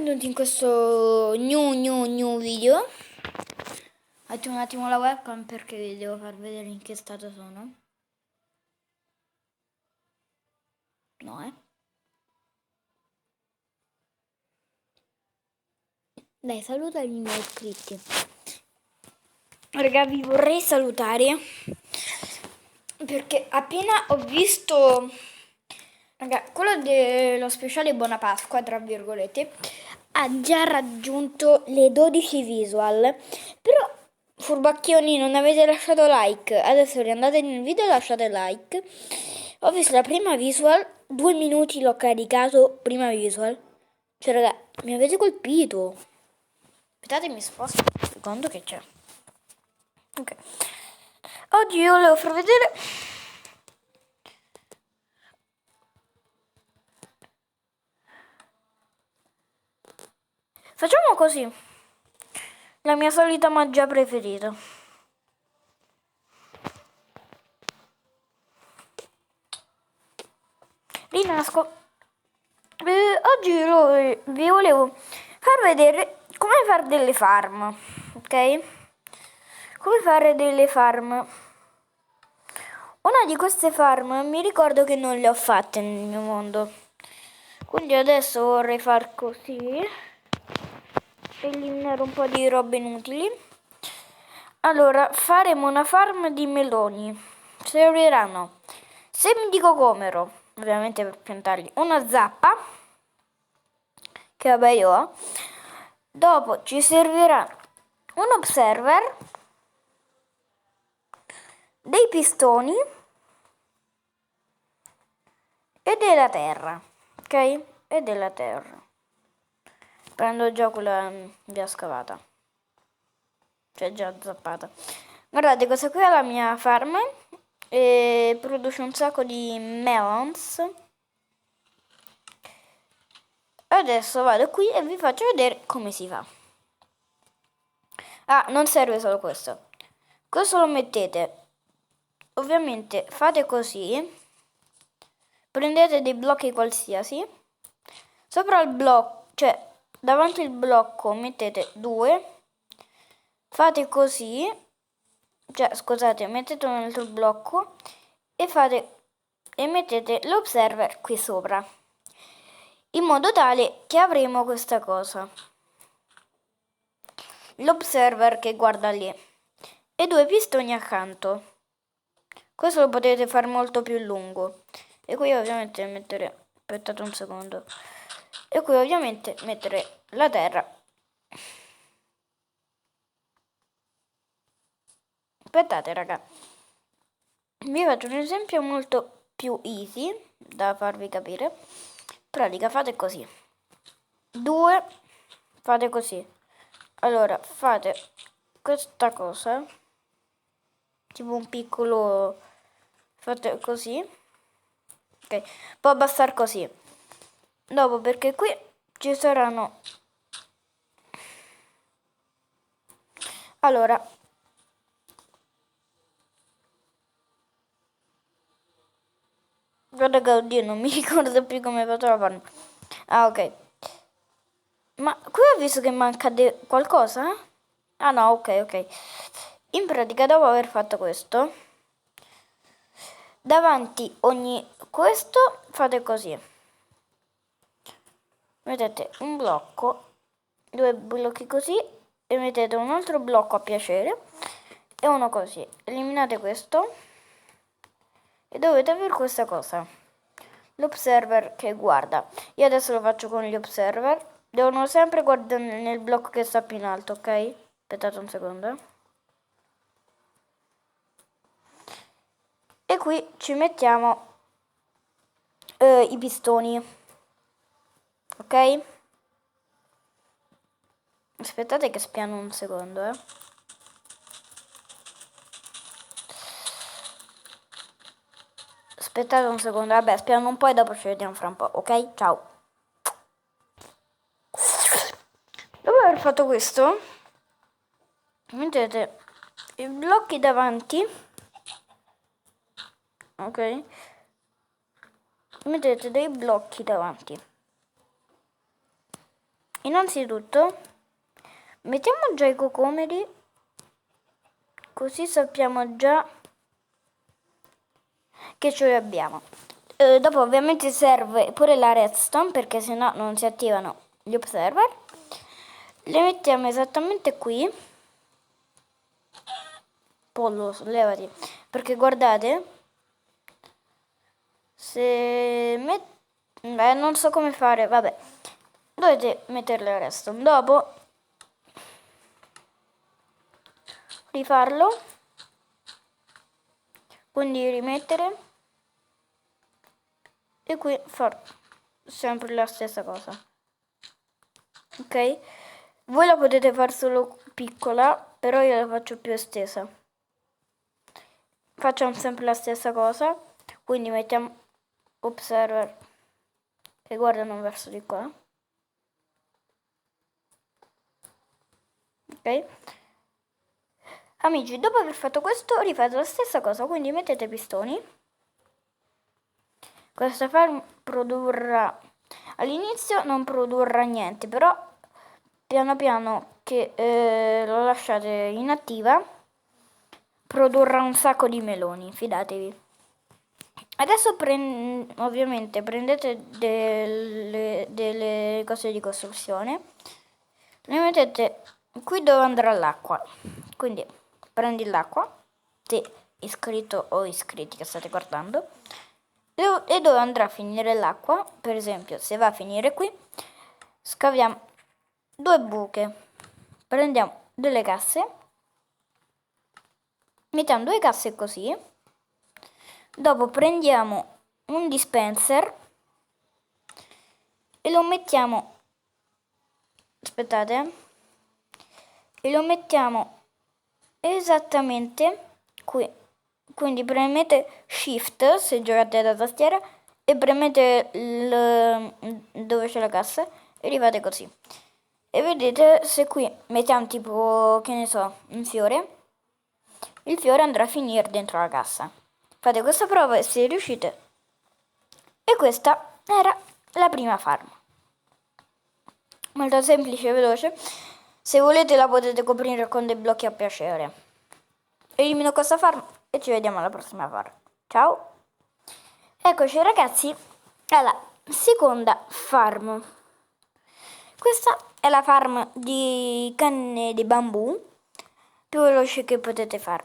benvenuti in questo new video. Attimo un attimo la webcam perché vi devo far vedere in che stato sono. No, Dai, saluta i miei iscritti. Raga, vi vorrei salutare perché appena ho visto, raga, quello dello speciale Buona Pasqua, tra virgolette, ha già raggiunto le 12 visual. Però, furbacchioni, non avete lasciato like. Adesso riandate nel video e lasciate like. Ho visto la prima visual, 2 minuti l'ho caricato, prima visual. Cioè, raga, mi avete colpito. Aspettate, mi sposto un secondo che c'è. Ok. Oggi io volevo far vedere facciamo così. La mia solita magia preferita. Rinasco. Oggi vi volevo far vedere come fare delle farm, ok? Come fare delle farm. Una di queste farm mi ricordo che non le ho fatte nel mio mondo. Quindi adesso vorrei far così. Eliminare un po' di robe inutili. Allora, faremo una farm di meloni. Serviranno semi di cocomero, ovviamente per piantarli, una zappa, che vabbè io ho. Dopo ci servirà un observer, dei pistoni e della terra, ok? E della terra. Prendo già quella già scavata, cioè già zappata. Guardate, questa qui è la mia farm e produce un sacco di melons. Adesso vado qui e vi faccio vedere come si fa. Ah, non serve solo questo. Questo lo mettete. Ovviamente fate così. Prendete dei blocchi qualsiasi. Sopra il blocco, cioè davanti al blocco mettete 2. Fate così. Cioè, scusate, mettete un altro blocco e mettete l'observer qui sopra. In modo tale che avremo questa cosa. L'observer che guarda lì e 2 pistoni accanto. Questo lo potete fare molto più lungo. E qui ovviamente mettere, aspettate un secondo, e qui ovviamente mettere la terra. Aspettate raga, vi faccio un esempio molto più easy da farvi capire. In pratica fate così, 2, fate così. Allora fate questa cosa, tipo un piccolo, fate così, ok, può bastare così. Dopo perché qui ci saranno, allora guarda che oddio non mi ricordo più come faccio la farm. Ah ok, ma qui ho visto che manca qualcosa? Ah no, ok. In pratica dopo aver fatto questo, davanti ogni questo fate così. Mettete un blocco, 2 blocchi così e mettete un altro blocco a piacere e uno così. Eliminate questo e dovete avere questa cosa, l'observer che guarda. Io adesso lo faccio con gli observer. Devono sempre guardare nel blocco che sta più in alto, ok? Aspettate un secondo. E qui ci mettiamo i pistoni, ok? Aspettate che spiano un secondo, Aspettate un secondo, vabbè, spiano un po' e dopo ci vediamo fra un po', ok? Ciao. Dopo aver fatto questo, mettete i blocchi davanti, ok? Mettete dei blocchi davanti. innanzitutto mettiamo già i cocomeri, così sappiamo già che ce li abbiamo. Dopo ovviamente serve pure la redstone, perché sennò non si attivano gli observer. Le mettiamo esattamente qui. Pollo, levati, perché guardate, se non so come fare, vabbè, dovete metterle il resto. Dopo rifarlo, quindi rimettere, e qui far sempre la stessa cosa, ok? Voi la potete fare solo piccola, però io la faccio più estesa. Facciamo sempre la stessa cosa, quindi mettiamo observer che guardano verso di qua, ok? Amici, dopo aver fatto questo rifate la stessa cosa, quindi mettete pistoni. Questa farm produrrà, all'inizio non produrrà niente, però piano piano che lo lasciate inattiva produrrà un sacco di meloni, fidatevi. Adesso ovviamente prendete delle cose di costruzione, le mettete qui dove andrà l'acqua, quindi prendi l'acqua, se iscritto o iscritti che state guardando, e dove andrà a finire l'acqua, per esempio se va a finire qui, scaviamo 2 buche, prendiamo delle casse, mettiamo 2 casse così, dopo prendiamo un dispenser e lo mettiamo, aspettate, e lo mettiamo esattamente qui. Quindi premete Shift se giocate da tastiera e premete dove c'è la cassa e rifate così. E vedete, se qui mettiamo tipo, che ne so, un fiore, il fiore andrà a finire dentro la cassa. Fate questa prova e se riuscite. E questa era la prima farm. Molto semplice e veloce. Se volete la potete coprire con dei blocchi a piacere. Elimino questa farm e ci vediamo alla prossima farm. Ciao! Eccoci ragazzi alla seconda farm. Questa è la farm di canne di bambù più veloce che potete fare.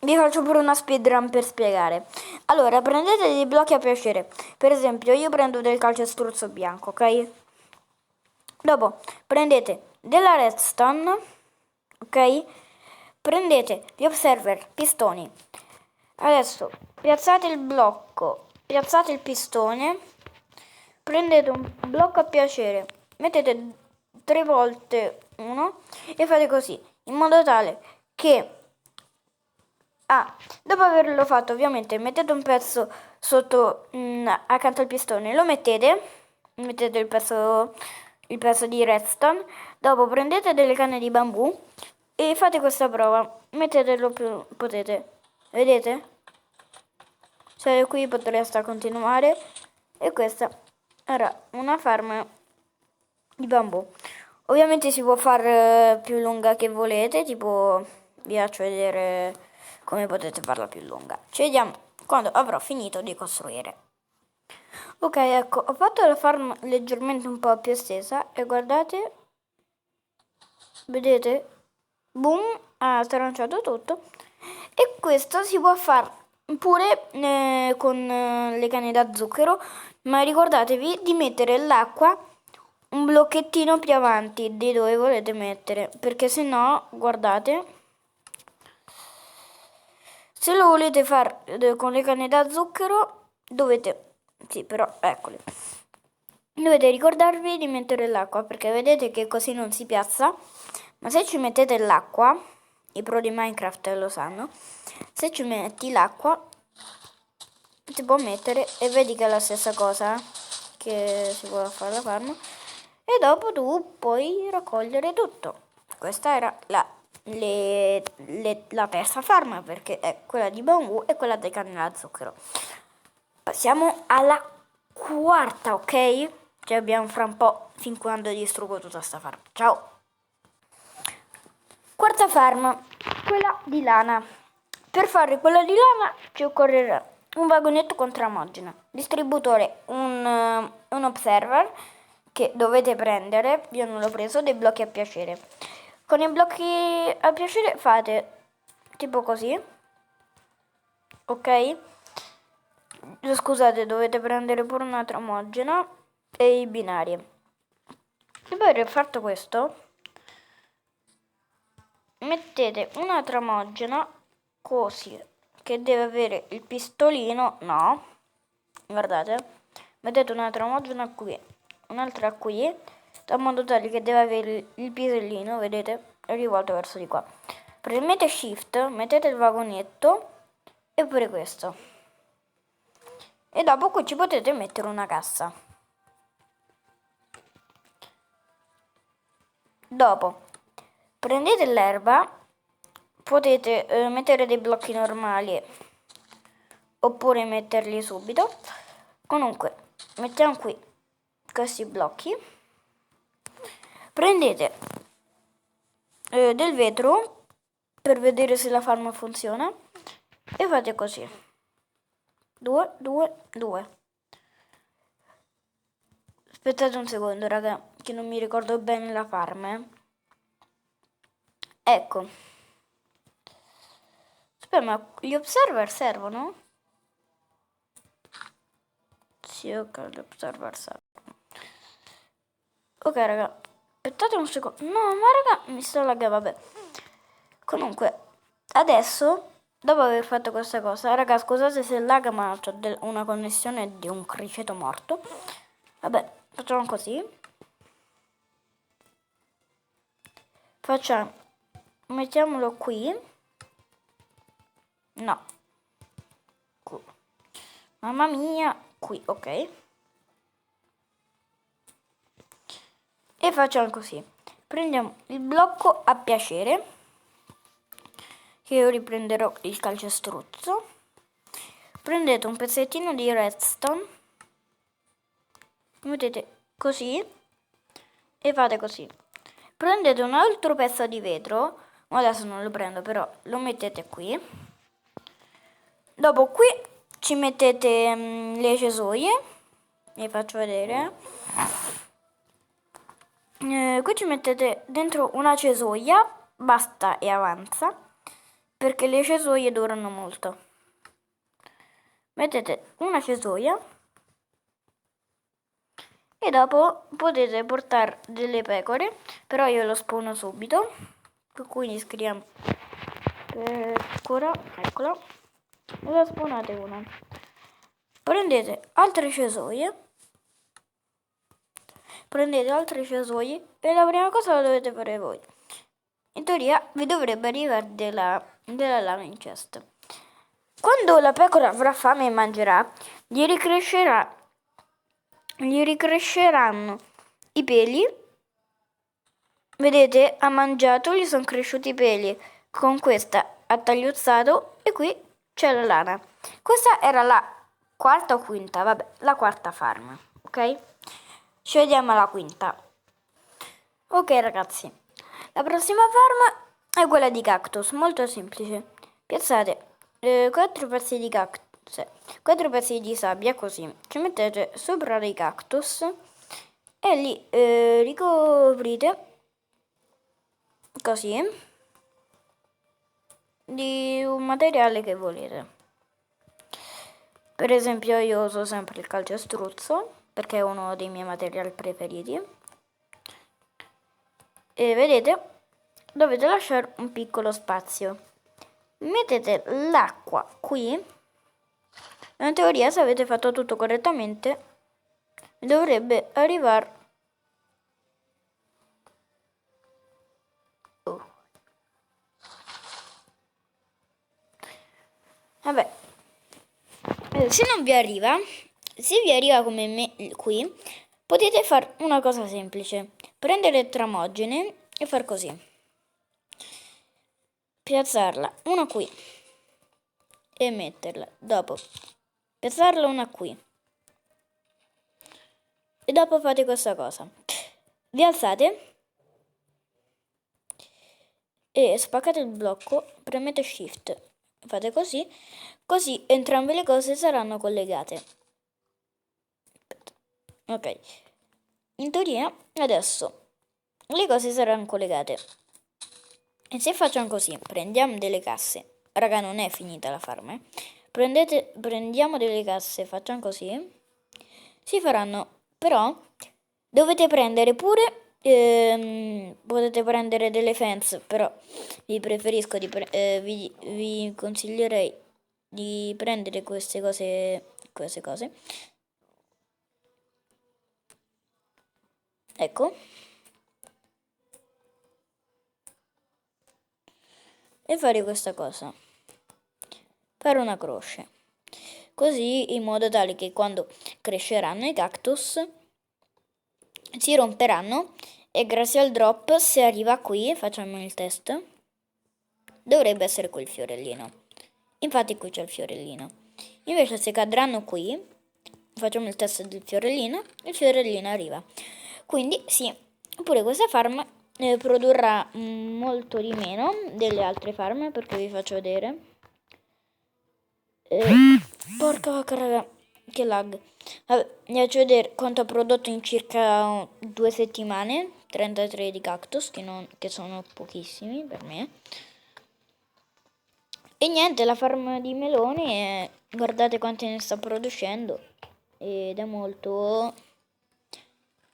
Vi faccio pure una speedrun per spiegare. Allora, prendete dei blocchi a piacere. Per esempio, io prendo del calcestruzzo bianco, ok? Dopo prendete della redstone, ok? Prendete gli observer, pistoni. Adesso piazzate il blocco, piazzate il pistone, prendete un blocco a piacere, mettete 3 volte uno e fate così, in modo tale che dopo averlo fatto ovviamente mettete un pezzo sotto accanto al pistone, lo mettete il pezzo di redstone, dopo prendete delle canne di bambù e fate questa prova, mettetelo più potete, vedete? Se qui potreste continuare e questa era una farm di bambù. Ovviamente si può fare più lunga che volete, tipo vi faccio vedere come potete farla più lunga. Ci vediamo quando avrò finito di costruire. Ok, ecco, ho fatto la farm leggermente un po' più estesa e guardate, vedete? Boom, ha tranciato tutto. E questo si può fare pure con le canne da zucchero, ma ricordatevi di mettere l'acqua un blocchettino più avanti di dove volete mettere, perché se no, guardate, se lo volete fare con le canne da zucchero dovete, sì però eccole, dovete ricordarvi di mettere l'acqua, perché vedete che così non si piazza, ma se ci mettete l'acqua, i pro di Minecraft lo sanno, se ci metti l'acqua si può mettere e vedi che è la stessa cosa che si può fare la farm e dopo tu puoi raccogliere tutto. Questa era la terza farm, perché è quella di bambù e quella dei canne da zucchero. Passiamo alla quarta, ok? ci abbiamo fra un po', fin quando distruggo tutta sta farm. Ciao! Quarta farm, quella di lana. Per fare quella di lana ci occorrerà un vagonetto con tramogena, distributore, un observer che dovete prendere, io non l'ho preso, dei blocchi a piacere. Con i blocchi a piacere fate tipo così, ok? Scusate, dovete prendere pure una tramogena e i binari. E poi aver fatto questo, mettete una tramogena così, che deve avere il pistolino, no, guardate, mettete una tramogena qui, un'altra qui, da modo tale che deve avere il pisellino, vedete, rivolto verso di qua. Premete shift, mettete il vagonetto e pure questo. E dopo qui ci potete mettere una cassa. Dopo prendete l'erba, potete mettere dei blocchi normali oppure metterli subito. Comunque mettiamo qui questi blocchi, prendete del vetro per vedere se la farma funziona e fate così, 2, 2, 2. Aspettate un secondo, raga, che non mi ricordo bene la farm. Ecco. Aspetta, ma gli observer servono? Sì, ok, gli observer servono. Ok, raga, aspettate un secondo. No, ma raga, mi sta laggando, vabbè. Comunque, adesso, dopo aver fatto questa cosa, raga, scusate se lagga, ma ho una connessione di un criceto morto. Vabbè, facciamo così. Facciamo, mettiamolo qui. No. Qui. Mamma mia, qui, ok. E facciamo così. Prendiamo il blocco a piacere, che io riprenderò il calcestruzzo. Prendete un pezzettino di redstone, mettete così e fate così. Prendete un altro pezzo di vetro, adesso non lo prendo, però lo mettete qui. Dopo qui ci mettete le cesoie, vi faccio vedere. Qui ci mettete dentro una cesoia, basta e avanza, perché le cesoie durano molto. Mettete una cesoia e dopo potete portare delle pecore, però io lo spawno subito, quindi scriviamo pecora, eccola, e la spawnate una. Prendete altre cesoie e la prima cosa la dovete fare voi. In teoria vi dovrebbe arrivare della lana in chest. Quando la pecora avrà fame e mangerà, gli ricresceranno i peli. Vedete, ha mangiato, gli sono cresciuti i peli. Con questa ha tagliuzzato e qui c'è la lana. Questa era la quarta o quinta, vabbè, la quarta farm, ok? Ci vediamo alla quinta. Ok ragazzi, la prossima farm è quella di cactus, molto semplice. Piazzate 4 pezzi di cactus, 4 pezzi di sabbia così, ci mettete sopra dei cactus e li ricoprite così di un materiale che volete. Per esempio io uso sempre il calcestruzzo perché è uno dei miei materiali preferiti. E vedete, dovete lasciare un piccolo spazio. Mettete l'acqua qui. In teoria, se avete fatto tutto correttamente, dovrebbe arrivare. Vabbè, se non vi arriva, se vi arriva come me qui, potete fare una cosa semplice. Prendere tramogene e far così. Piazzarla una qui e metterla. Dopo piazzarla una qui e dopo fate questa cosa. Vi alzate e spaccate il blocco, premete shift, fate così, così entrambe le cose saranno collegate. Ok, in teoria adesso le cose saranno collegate. E se facciamo così, prendiamo delle casse, raga, non è finita la farm, prendiamo delle casse, facciamo così, si faranno, però dovete prendere pure, potete prendere delle fence, però vi consiglierei di prendere queste cose, ecco, e fare questa cosa, fare una croce, così in modo tale che quando cresceranno i cactus si romperanno e grazie al drop, se arriva qui, facciamo il test, dovrebbe essere quel fiorellino. Infatti qui c'è il fiorellino. Invece se cadranno qui, facciamo il test del fiorellino, il fiorellino arriva. Quindi sì, pure questa farm produrrà molto di meno delle altre farm, perché vi faccio vedere. Porca vacca, raga, che lag. Vabbè, vi faccio vedere quanto ha prodotto in circa 2 settimane. 33 di cactus, che sono pochissimi per me. E niente, la farm di meloni, guardate quante ne sta producendo. Ed è molto,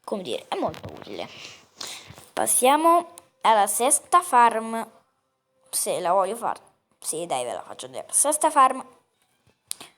come dire, è molto utile. Passiamo alla sesta farm. Se la voglio fare. Sì, dai, ve la faccio vedere. Sesta farm.